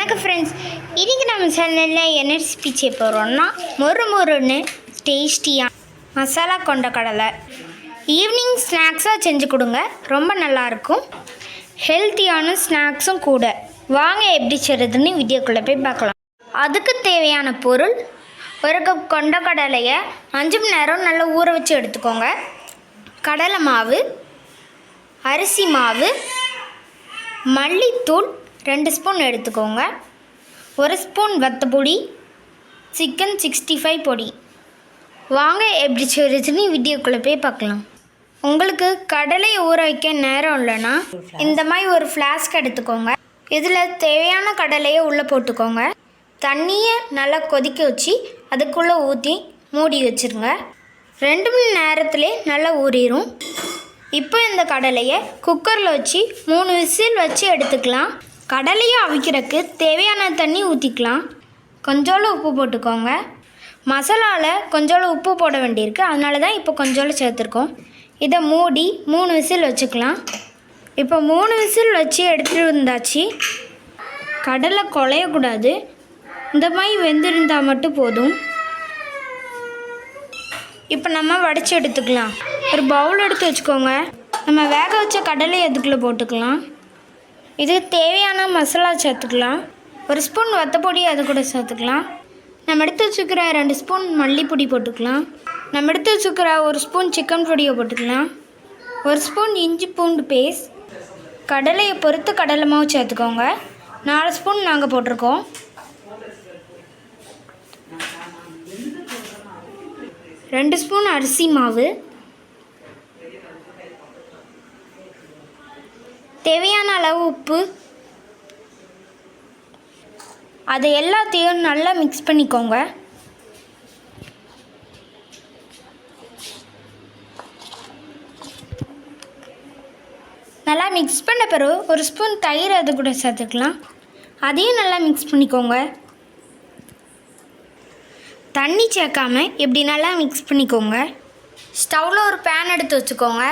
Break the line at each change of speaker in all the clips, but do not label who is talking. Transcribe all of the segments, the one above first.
வணக்கம் ஃப்ரெண்ட்ஸ், இன்றைக்கி நம்ம சேனலில் என்ன ரெசிபி செய்ய போகிறோம்னா மொறுன்னு டேஸ்டியாக மசாலா கொண்ட கடலை ஈவினிங் ஸ்நாக்ஸாக செஞ்சு கொடுங்க. ரொம்ப நல்லாயிருக்கும், ஹெல்த்தியான ஸ்நாக்ஸும் கூட. வாங்க எப்படி செய்கிறதுன்னு வீடியோக்குள்ளே போய் பார்க்கலாம். அதுக்கு தேவையான பொருள்: ஒரு கப் கொண்ட கடலையை 5 மணி நேரம் நல்லா ஊற வச்சு எடுத்துக்கோங்க. கடலை மாவு, அரிசி மாவு, மல்லித்தூள் 2 ஸ்பூன் எடுத்துக்கோங்க. 1 ஸ்பூன் வத்தப்பொடி, சிக்கன் 65 பொடி. வாங்க எப்படி செய்கிறதுன்னு வீடியோக்குள்ளே போய் பார்க்கலாம். உங்களுக்கு கடலையை ஊற வைக்க நேரம் இல்லைன்னா இந்த மாதிரி ஒரு ஃப்ளாஸ்க் எடுத்துக்கோங்க. இதில் தேவையான கடலையை உள்ளே போட்டுக்கோங்க. தண்ணியை நல்லா கொதிக்க வச்சு அதுக்குள்ளே ஊற்றி மூடி வச்சுருங்க. 2 மணி நேரத்துலேயே நல்லா ஊறிடும். இப்போ இந்த கடலையை குக்கரில் வச்சு 3 விசில் வச்சு எடுத்துக்கலாம். கடலையை அவிக்கிறதுக்கு தேவையான தண்ணி ஊற்றிக்கலாம். கொஞ்சோண்டு உப்பு போட்டுக்கோங்க. மசாலாவில் கொஞ்சோண்டு உப்பு போட வேண்டியிருக்கு, அதனால தான் இப்போ கொஞ்சோண்டு சேர்த்துருக்கோம். இதை மூடி 3 விசில் வச்சுக்கலாம். இப்போ 3 விசில் வச்சு எடுத்துகிட்டு வந்தாச்சு. கடலை குழையக்கூடாது, இந்த மாதிரி வெந்திருந்தால் மட்டும் போதும். இப்போ நம்ம வடித்து எடுத்துக்கலாம். ஒரு பவுல் எடுத்து வச்சுக்கோங்க. நம்ம வேக வச்ச கடலை அதுக்குள்ளே போட்டுக்கலாம். இதுக்கு தேவையான மசாலா சேர்த்துக்கலாம். 1 ஸ்பூன் வத்தப்பொடி அது கூட சேர்த்துக்கலாம். நம்ம எடுத்து வச்சுக்கிற 2 ஸ்பூன் மல்லிப்பொடி போட்டுக்கலாம். நம்ம எடுத்து வச்சுக்கிற 1 ஸ்பூன் சிக்கன் பொடியை போட்டுக்கலாம். 1 ஸ்பூன் இஞ்சி பூண்டு பேஸ்ட். கடலையை பொறுத்து கடலை மாவு சேர்த்துக்கோங்க. 4 ஸ்பூன் நாங்கள் போட்டிருக்கோம். ரெண்டு ஸ்பூன் அரிசி மாவு, தேவையான அளவு உப்பு. அதை எல்லாத்தையும் நல்லா மிக்ஸ் பண்ணிக்கோங்க. நல்லா மிக்ஸ் பண்ண பிறகு 1 ஸ்பூன் தயிர் அது கூட சேர்த்துக்கலாம். அதையும் நல்லா மிக்ஸ் பண்ணிக்கோங்க. தண்ணி சேர்க்காம இப்படி நல்லா மிக்ஸ் பண்ணிக்கோங்க. ஸ்டவ்வில் ஒரு பேன் எடுத்து வச்சுக்கோங்க.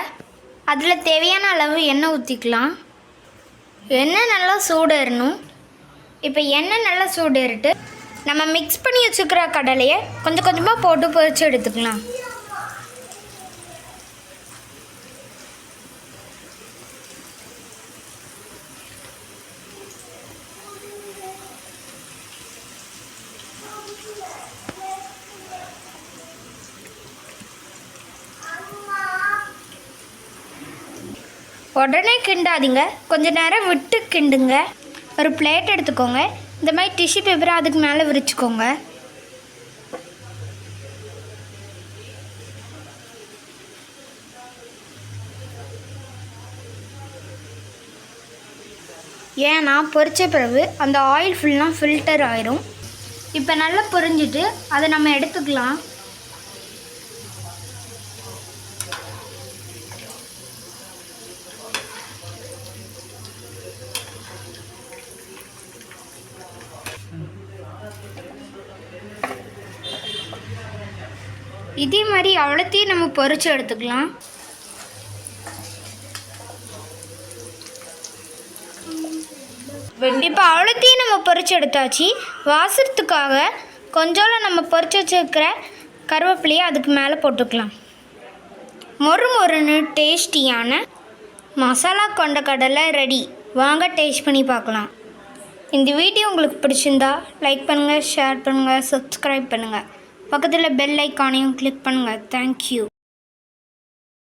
அதில் தேவையான அளவு எண்ணெய் ஊற்றிக்கலாம். எண்ணெய் நல்லா சூடேறணும். இப்போ எண்ணெய் நல்லா சூடேறிட்டு நம்ம மிக்ஸ் பண்ணி வச்சுக்கிற கடலையை கொஞ்சம் கொஞ்சமாக போட்டு பொரித்து எடுத்துக்கலாம். உடனே கிண்டாதீங்க, கொஞ்சம் நேரம் விட்டு கிண்டுங்க. ஒரு பிளேட் எடுத்துக்கோங்க. இந்த மாதிரி டிஷ்யூ பேப்பரை அதுக்கு மேலே விரிச்சுக்கோங்க. ஏன்னா பொரிச்ச பிறகு அந்த ஆயில் ஃபுல்லாக ஃபில்டர் ஆயிரும். இப்போ நல்லா பொரிஞ்சிட்டு அதை நம்ம எடுத்துக்கலாம். இதே மாதிரி அவ்வளோத்தையும் நம்ம பொரிச்சு எடுத்துக்கலாம். இப்போ அவ்வளோத்தையும் நம்ம பொரிச்சு எடுத்தாச்சு. வாசத்துக்காக கொஞ்சோண்டு நம்ம பொரிச்சு வச்சுருக்கிற கருவேப்பிலையை அதுக்கு மேலே போட்டுக்கலாம். மொறுன்னு டேஸ்டியான மசாலா கொண்ட கடலை ரெடி. வாங்க டேஸ்ட் பண்ணி பார்க்கலாம். இந்த வீடியோ உங்களுக்கு பிடிச்சிருந்தா லைக் பண்ணுங்கள், ஷேர் பண்ணுங்கள், சப்ஸ்கிரைப் பண்ணுங்கள். பக்கத்தில் பெல் ஐக்கானையும் கிளிக் பண்ணுங்கள். தேங்க்யூ.